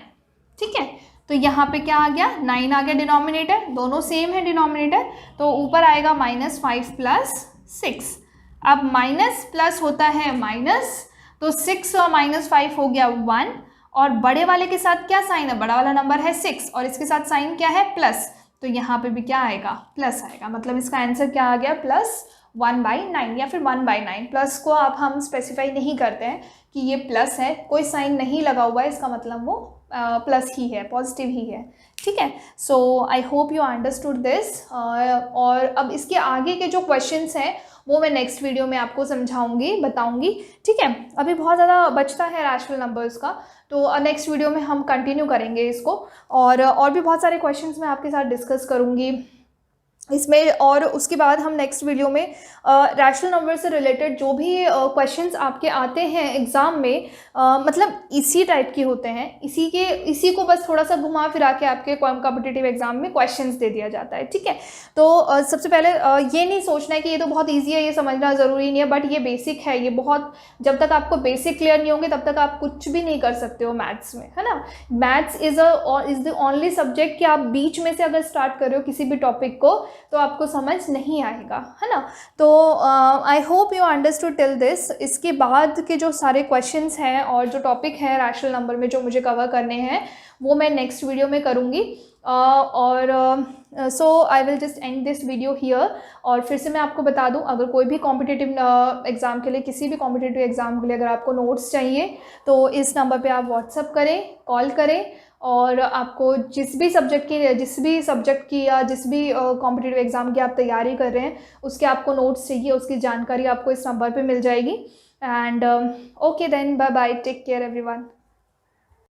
ठीक है। तो यहाँ पे क्या आ गया 9 आ गया डिनोमिनेटर, दोनों सेम है डिनोमिनेटर, तो ऊपर आएगा -5 + 6। अब माइनस प्लस होता है माइनस, तो 6 और -5 हो गया 1, और बड़े वाले के साथ क्या साइन है, बड़ा वाला नंबर है 6 और इसके साथ साइन क्या है प्लस, तो यहाँ पे भी क्या आएगा प्लस आएगा, मतलब इसका आंसर क्या आ गया +1/9 या फिर 1/9। प्लस को आप हम स्पेसिफाई नहीं करते हैं कि ये प्लस है, कोई साइन नहीं लगा हुआ है, इसका मतलब वो प्लस ही है, पॉजिटिव ही है, ठीक है। So I hope you understood this. और अब इसके आगे के जो क्वेश्चंस हैं वो मैं नेक्स्ट वीडियो में आपको समझाऊंगी, बताऊंगी, ठीक है। अभी बहुत ज़्यादा बचता है रैशनल नंबर्स का, तो नेक्स्ट वीडियो में हम कंटिन्यू करेंगे इसको, और भी बहुत सारे क्वेश्चंस मैं आपके साथ डिस्कस करूंगी इसमें। और उसके बाद हम नेक्स्ट वीडियो में रैशनल नंबर से रिलेटेड जो भी क्वेश्चंस आपके आते हैं एग्ज़ाम में, मतलब इसी टाइप के होते हैं, इसी को बस थोड़ा सा घुमा फिरा के आपके कॉम्पिटिटिव एग्जाम में क्वेश्चंस दे दिया जाता है, ठीक है। तो सबसे पहले ये नहीं सोचना है कि ये तो बहुत ईजी है, ये समझना ज़रूरी नहीं है, बट ये बेसिक है, ये बहुत, जब तक आपको बेसिक क्लियर नहीं होंगे तब तक आप कुछ भी नहीं कर सकते हो मैथ्स में, है ना। Maths is the only subject कि आप बीच में से अगर स्टार्ट कर रहे हो किसी भी टॉपिक को तो आपको समझ नहीं आएगा, है ना। तो I hope you understood till this. इसके बाद के जो सारे क्वेश्चंस हैं और जो टॉपिक है रैशनल नंबर में जो मुझे कवर करने हैं वो मैं नेक्स्ट वीडियो में करूँगी। So I will just end this video here. और फिर से मैं आपको बता दूं, अगर कोई भी कॉम्पिटिटिव एग्ज़ाम के लिए, किसी भी कॉम्पिटिटिव एग्ज़ाम के लिए अगर आपको नोट्स चाहिए तो इस नंबर पे आप व्हाट्सअप करें, कॉल करें, और आपको जिस भी सब्जेक्ट की या जिस भी कॉम्पिटिटिव एग्ज़ाम की आप तैयारी कर रहे हैं उसके आपको नोट्स चाहिए, उसकी जानकारी आपको इस नंबर पे मिल जाएगी। And okay then, bye bye, take care everyone.